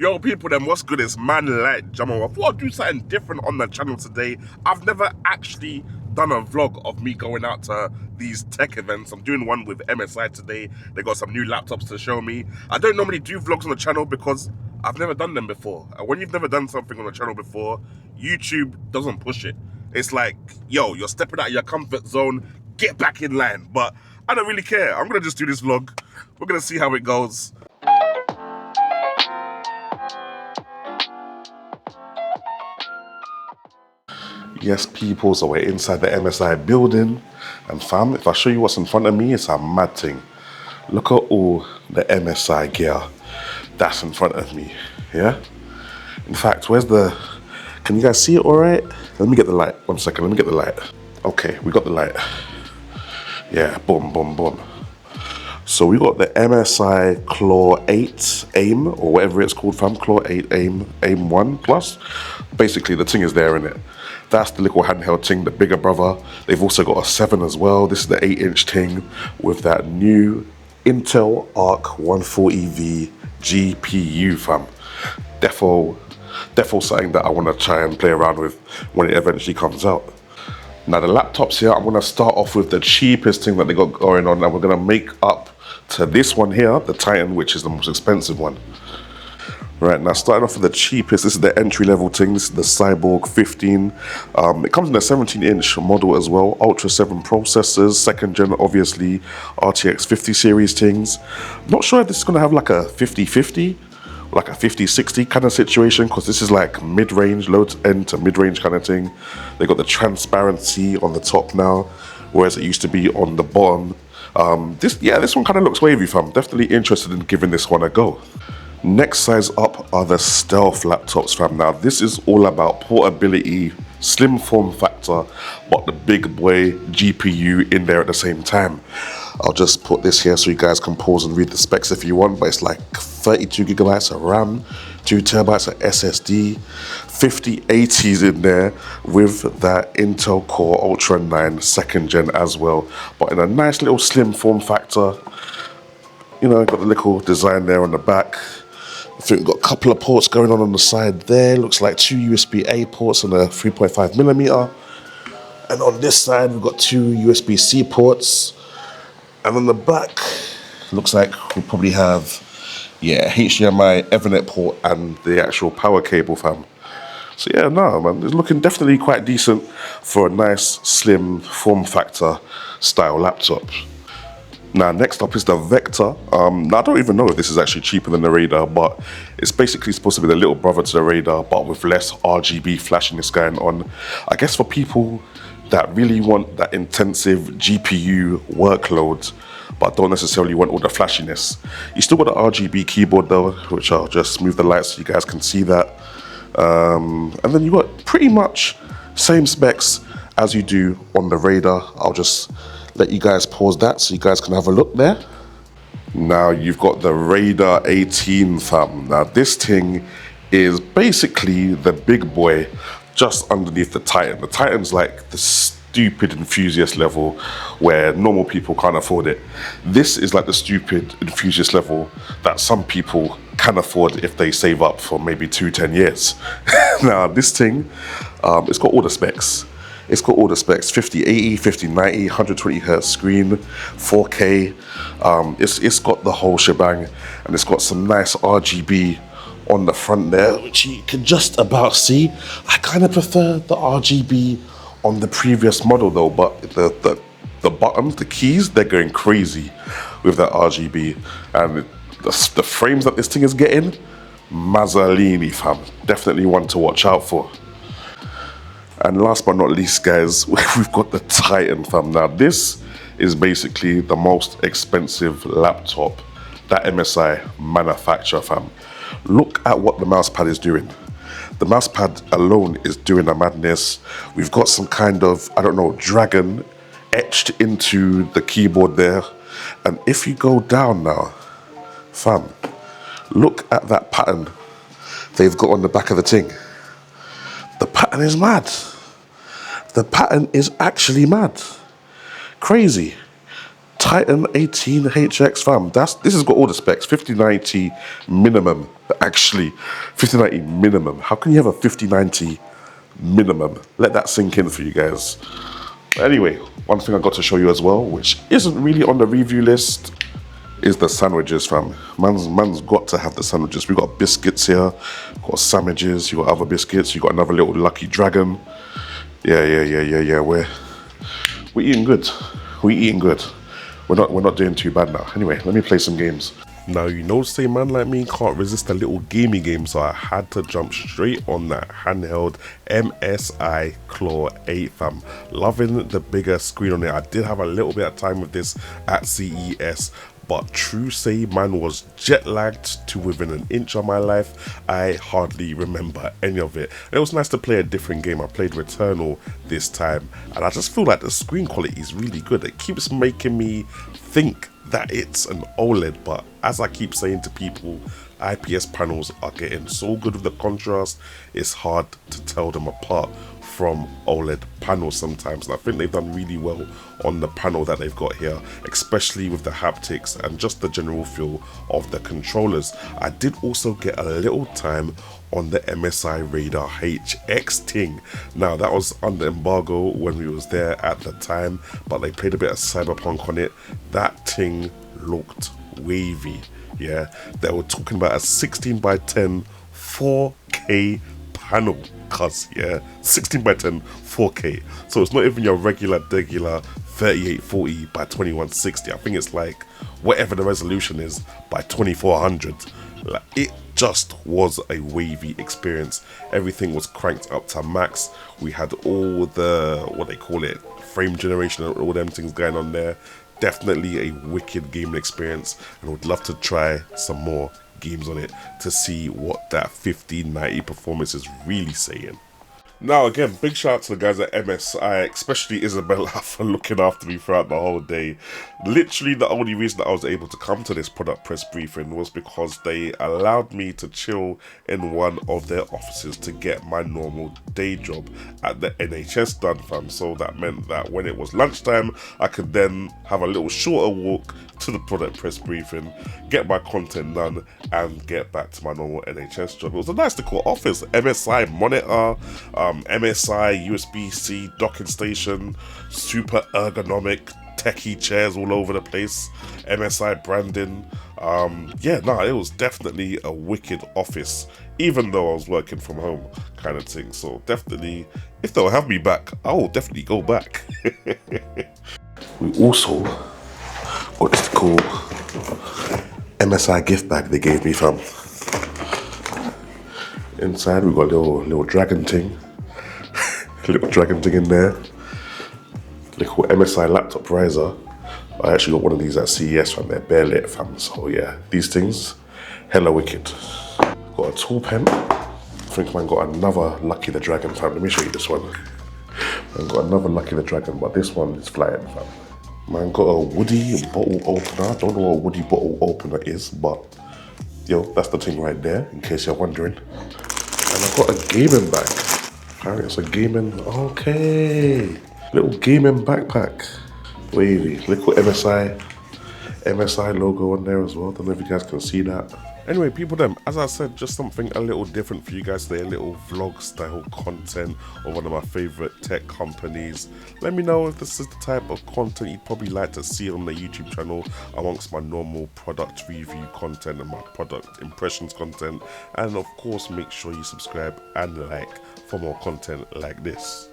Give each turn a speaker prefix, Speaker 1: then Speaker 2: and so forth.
Speaker 1: Yo, people, then what's good? It's man like Jamo. I thought I'd do something different on the channel today. I've never actually done a vlog of me going out to these tech events. I'm doing one with MSI today. They got some new laptops to show me. I don't normally do vlogs on the channel because I've never done them before. And when you've never done something on the channel before, YouTube doesn't push it. It's like, yo, you're stepping out of your comfort zone, get back in line. But I don't really care. I'm gonna just do this vlog. We're gonna see how it goes. Yes, people, so we're inside the MSI building, and fam, if I show you what's in front of me, it's a mad thing. Look at all the MSI gear that's in front of me, yeah? In fact, can you guys see it all right? Let me get the light, 1 second, let me get the light. Okay, we got the light. Yeah, boom, boom, boom. So we got the MSI Claw 8 AIM, or whatever it's called, fam, Claw 8 AIM 1 Plus. Basically, the thing is there, innit? That's the little handheld thing, the bigger brother. They've also got a 7 as well. This is the 8-inch thing with that new Intel Arc 140V GPU, fam. Defo something that I want to try and play around with when it eventually comes out. Now the laptops here, I'm going to start off with the cheapest thing that they got going on, and we're going to make up to this one here, the Titan, which is the most expensive one. Right, now starting off with the cheapest, this is the entry-level thing, this is the Cyborg 15. It comes in a 17-inch model as well, Ultra 7 processors, second gen obviously, RTX 50 series things. Not sure if this is going to have like a 50-50, like a 50-60 kind of situation, because this is like mid-range, low-end to mid-range kind of thing. They got the transparency on the top now, whereas it used to be on the bottom. This one kind of looks wavy, fam. Definitely interested in giving this one a go. Next size up are the stealth laptops, fam. Now this is all about portability, slim form factor, but the big boy GPU in there at the same time. I'll just put this here so you guys can pause and read the specs if you want, but it's like 32 gigabytes of RAM, 2 terabytes of SSD, 5080s in there with that Intel Core Ultra 9 second gen as well, but in a nice little slim form factor. You know, got the little design there on the back. I think we've got a couple of ports going on the side there. Looks like 2 USB-A ports and a 3.5mm. And on this side, we've got 2 USB-C ports. And on the back, looks like we'll probably have, HDMI, Ethernet port, and the actual power cable, fam. So yeah, no, man, it's looking definitely quite decent for a nice, slim, form factor style laptop. Now, next up is the Vector. Now, I don't even know if this is actually cheaper than the Radar, but it's basically supposed to be the little brother to the Radar, but with less RGB flashiness going on. I guess for people that really want that intensive GPU workload, but don't necessarily want all the flashiness. You still got the RGB keyboard though, which I'll just move the light so you guys can see that. And then you got pretty much same specs as you do on the Radar. I'll just let you guys pause that so you guys can have a look there. Now you've got the Radar 18, fam. Now this thing is basically the big boy just underneath the Titan. The Titan's like the stupid enthusiast level where normal people can't afford it. This is like the stupid enthusiast level that some people can afford if they save up for maybe 10 years. Now this thing, it's got all the specs. It's got all the specs, 5080, 5090, 120 hertz screen, 4K. It's got the whole shebang, and it's got some nice RGB on the front there, which you can just about see. I kind of prefer the RGB on the previous model though, but the buttons, the keys, they're going crazy with that RGB. And the frames that this thing is getting, Mazzolini, fam. Definitely one to watch out for. And last but not least, guys, we've got the Titan, fam. Now, this is basically the most expensive laptop that MSI manufacture, fam. Look at what the mousepad is doing. The mousepad alone is doing a madness. We've got some kind of, I don't know, dragon etched into the keyboard there. And if you go down now, fam, look at that pattern they've got on the back of the thing. The pattern is mad. The pattern is actually mad. Crazy. Titan 18HX fam. This has got all the specs. 5090 minimum. Actually, 5090 minimum. How can you have a 5090 minimum? Let that sink in for you guys. Anyway, one thing I got to show you as well, which isn't really on the review list, is the sandwiches, fam. Man's got to have the sandwiches. We got biscuits here, got sandwiches, you got other biscuits, you got another little lucky dragon. Yeah. We're eating good. We eating good. We're not doing too bad now. Anyway, let me play some games. Now, you know, say man like me can't resist a little gamey game, so I had to jump straight on that handheld MSI Claw 8 fam. Loving the bigger screen on it. I did have a little bit of time with this at CES, but true say man was jet lagged to within an inch of my life. I hardly remember any of it. It was nice to play a different game. I played Returnal this time, and I just feel like the screen quality is really good. It keeps making me think that it's an OLED, but as I keep saying to people, IPS panels are getting so good with the contrast, it's hard to tell them apart from OLED panels sometimes, and I think they've done really well on the panel that they've got here, especially with the haptics and just the general feel of the controllers. I did also get a little time on the MSI Radar HX thing. Now, that was under embargo when we was there at the time, but they played a bit of Cyberpunk on it. That thing looked wavy. Yeah, they were talking about a 16:10 4K panel, cuz yeah, 16:10 4K. So it's not even your regular 3840 by 2160. I think it's like whatever the resolution is by 2400. Like, it just was a wavy experience. Everything was cranked up to max. We had all the, what they call it, frame generation and all them things going on there. Definitely a wicked gaming experience, and would love to try some more games on it to see what that 1590 performance is really saying. Now again, big shout out to the guys at MSI, especially Isabella, for looking after me throughout the whole day. Literally the only reason that I was able to come to this product press briefing was because they allowed me to chill in one of their offices to get my normal day job at the NHS done, fam. So that meant that when it was lunchtime, I could then have a little shorter walk to the product press briefing, get my content done, and get back to my normal NHS job. It was a nice little office. MSI monitor, MSI USB-C docking station, super ergonomic techie chairs all over the place, MSI branding. It was definitely a wicked office, even though I was working from home kind of thing. So definitely, if they'll have me back, I will definitely go back. We also got this cool MSI gift bag they gave me, fam. Inside we got a little dragon thing. Little dragon thing in there. Little MSI laptop riser. I actually got one of these at CES, fam. They're bare lit, fam. So yeah, these things, hella wicked. Got a tool pen. I think man got another Lucky the Dragon, fam. Let me show you this one. Man got another Lucky the Dragon, but this one is flying, fam. Man got a woody bottle opener. I don't know what a woody bottle opener is, but yo, that's the thing right there, in case you're wondering. And I've got a gaming bag. Apparently it's a gaming, okay. Little gaming backpack. Wavy, little MSI logo on there as well. Don't know if you guys can see that. Anyway, people them, as I said, just something a little different for you guys today, a little vlog style content of one of my favorite tech companies. Let me know if this is the type of content you'd probably like to see on the YouTube channel amongst my normal product review content and my product impressions content. And of course, make sure you subscribe and like for more content like this.